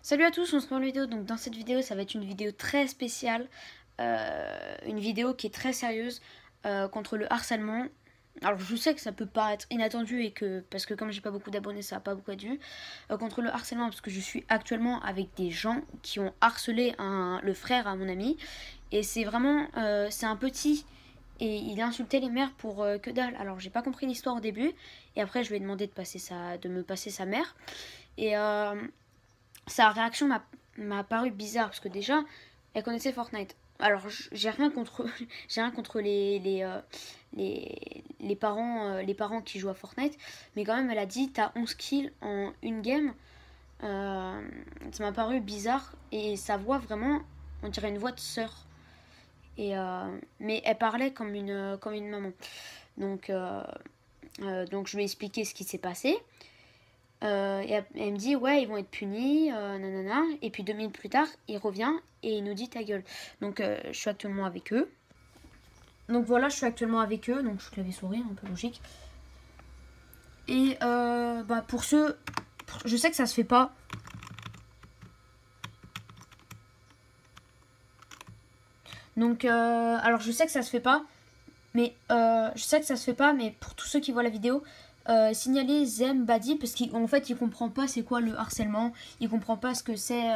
Salut à tous, on se prend une vidéo. Donc dans cette vidéo, ça va être une vidéo très spéciale, une vidéo qui est très sérieuse contre le harcèlement. Alors je sais que ça peut pas être inattendu et que parce que comme j'ai pas beaucoup d'abonnés, ça a pas beaucoup dû contre le harcèlement parce que je suis actuellement avec des gens qui ont harcelé le frère à mon ami et c'est vraiment c'est un petit et il a insulté les mères pour que dalle. Alors j'ai pas compris l'histoire au début et après je lui ai demandé de me passer sa mère et sa réaction m'a paru bizarre parce que déjà elle connaissait Fortnite. Alors j'ai rien contre j'ai rien contre les parents qui jouent à Fortnite, mais quand même elle a dit t'as 11 kills en une game. Ça m'a paru bizarre et sa voix vraiment on dirait une voix de sœur mais elle parlait comme une maman. Donc je lui ai expliqué ce qui s'est passé. Et elle me dit ouais ils vont être punis nanana, et puis 2 minutes plus tard il revient et il nous dit ta gueule. Donc je suis actuellement avec eux, donc voilà, je suis actuellement avec eux, donc je clavier souris un peu logique. Et pour ceux, je sais que ça se fait pas, donc alors je sais que ça se fait pas, mais pour tous ceux qui voient la vidéo, signaler Zembadi parce qu'en fait il comprend pas c'est quoi le harcèlement, il comprend pas ce que c'est.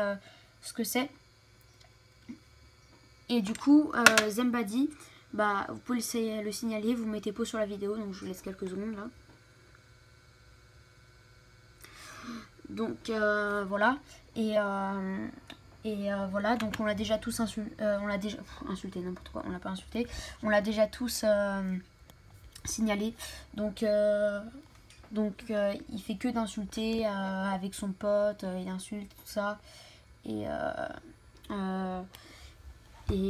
Et du coup Zembadi, vous pouvez le signaler, vous mettez pause sur la vidéo, donc je vous laisse quelques secondes là. Donc voilà. Voilà, donc on l'a déjà tous insulté, n'importe quoi, on l'a pas insulté, on l'a déjà tous signalé. Donc il fait que d'insulter avec son pote, il insulte tout ça et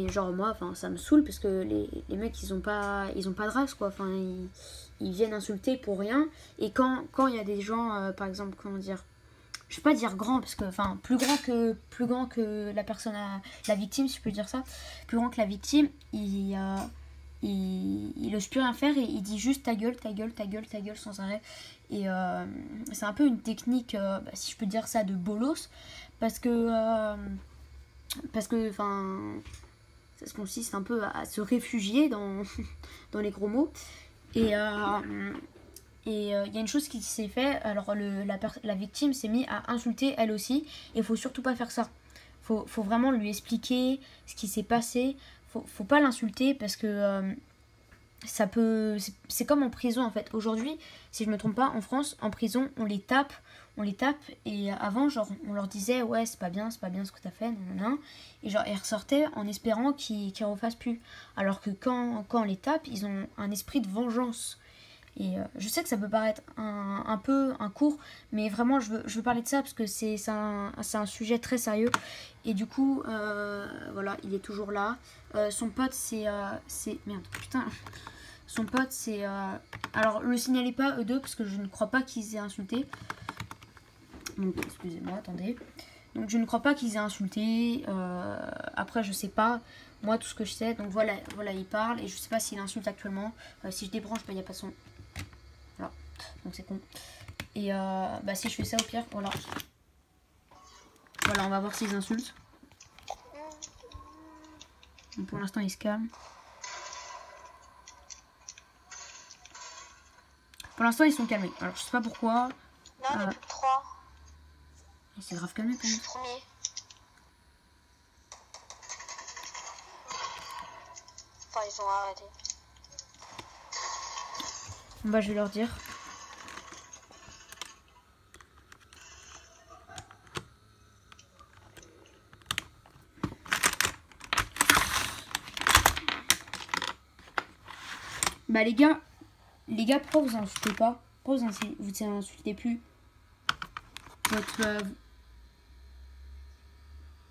genre moi, enfin ça me saoule parce que les mecs ils ont pas de race quoi, enfin ils viennent insulter pour rien. Et quand il y a des gens par exemple, comment dire, je vais pas dire grand parce que enfin plus grand que la personne la victime, si je peux dire ça, plus grand que la victime, il n'ose plus rien faire et il dit juste ta gueule sans arrêt. Et c'est un peu une technique, si je peux dire ça, de bolos, parce que enfin ça se consiste un peu à se réfugier dans les gros mots. Et il y a une chose qui s'est fait, alors la victime s'est mise à insulter elle aussi, et il faut surtout pas faire ça. Faut vraiment lui expliquer ce qui s'est passé, faut pas l'insulter parce que ça peut, c'est comme en prison en fait. Aujourd'hui, si je me trompe pas, en France, en prison, on les tape, et avant, genre, on leur disait ouais c'est pas bien ce que t'as fait, nanana, et genre ils ressortaient en espérant qu'ils refassent plus. Alors que quand on les tape, ils ont un esprit de vengeance. Et je sais que ça peut paraître un peu un cours, mais vraiment je veux parler de ça parce que c'est un sujet très sérieux. Et du coup, voilà, il est toujours là. Son pote, c'est merde, putain. Son pote, c'est... alors, le signalez pas, eux deux, parce que je ne crois pas qu'ils aient insulté. Donc, excusez-moi, attendez. Donc, je ne crois pas qu'ils aient insulté. Après, je sais pas. Moi, tout ce que je sais, donc voilà, il parle. Et je sais pas s'il insulte actuellement. Si je débranche, il n'y a pas son... Voilà, donc c'est con. Et si je fais ça, au pire, voilà. Voilà, on va voir s'ils insultent. Donc, pour l'instant, il se calme. Pour l'instant, ils sont calmés. Alors, je sais pas pourquoi. Non, on est plus que 3. C'est grave calmé quand même. Premier. Enfin, ils ont arrêté. Je vais leur dire. Les gars, pourquoi vous insultez pas? Pourquoi vous insultez plus?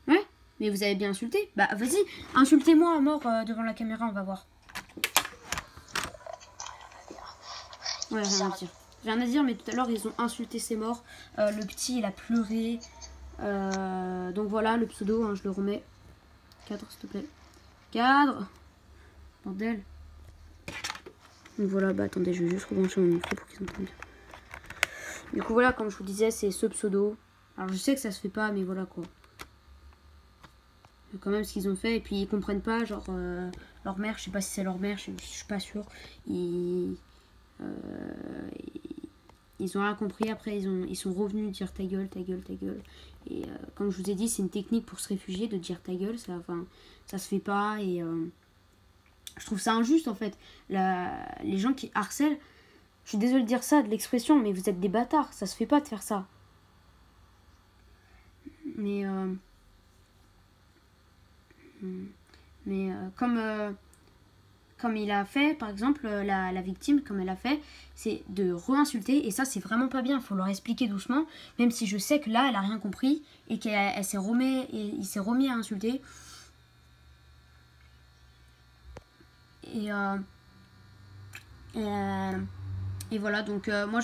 Ouais, mais vous avez bien insulté. Bah vas-y, insultez-moi à mort devant la caméra, on va voir. Ouais, rien à dire. Rien à dire, mais tout à l'heure ils ont insulté ses morts. Le petit il a pleuré. Donc voilà, le pseudo, hein, je le remets. Cadre, s'il te plaît. Cadre. Bordel. Donc voilà, attendez, je vais juste rebrancher mon micro pour qu'ils entendent. Du coup voilà, comme je vous disais, c'est ce pseudo. Alors je sais que ça se fait pas, mais voilà quoi. Quand même ce qu'ils ont fait, et puis ils comprennent pas, genre leur mère, je sais pas si c'est leur mère, je suis pas sûre. Ils ont rien compris, après ils sont revenus dire ta gueule, ta gueule, ta gueule. Et comme je vous ai dit, c'est une technique pour se réfugier de dire ta gueule, ça se fait pas, et je trouve ça injuste en fait. Les gens qui harcèlent, je suis désolée de dire ça, de l'expression, mais vous êtes des bâtards, ça se fait pas de faire ça. Mais comme il a fait, par exemple, la victime, comme elle a fait, c'est de re-insulter, et ça c'est vraiment pas bien, il faut leur expliquer doucement, même si je sais que là elle a rien compris, et qu'il s'est remis à insulter. Et voilà, donc moi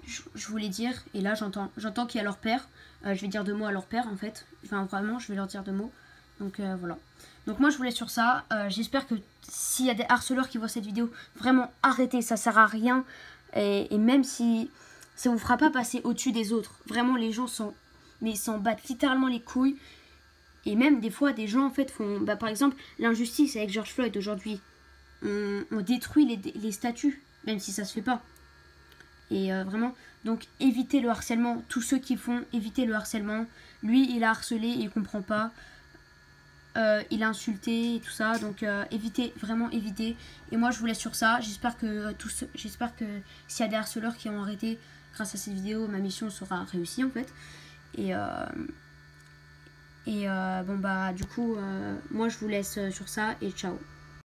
je voulais dire, et là j'entends qu'il y a leur père, je vais dire 2 mots à leur père en fait, enfin vraiment je vais leur dire 2 mots, donc voilà. Donc moi je voulais sur ça, j'espère que s'il y a des harceleurs qui voient cette vidéo, vraiment arrêtez, ça sert à rien, et même si ça vous fera pas passer au-dessus des autres, vraiment les gens s'en battent littéralement les couilles, et même des fois des gens en fait font, par exemple l'injustice avec George Floyd aujourd'hui, on détruit les statues, même si ça se fait pas. Et vraiment, donc évitez le harcèlement. Tous ceux qui font, évitez le harcèlement. Lui, il a harcelé, il comprend pas. Il a insulté et tout ça. Donc évitez, vraiment évitez. Et moi, je vous laisse sur ça. J'espère que s'il y a des harceleurs qui ont arrêté grâce à cette vidéo, ma mission sera réussie en fait. Et bon bah du coup, moi je vous laisse sur ça et ciao.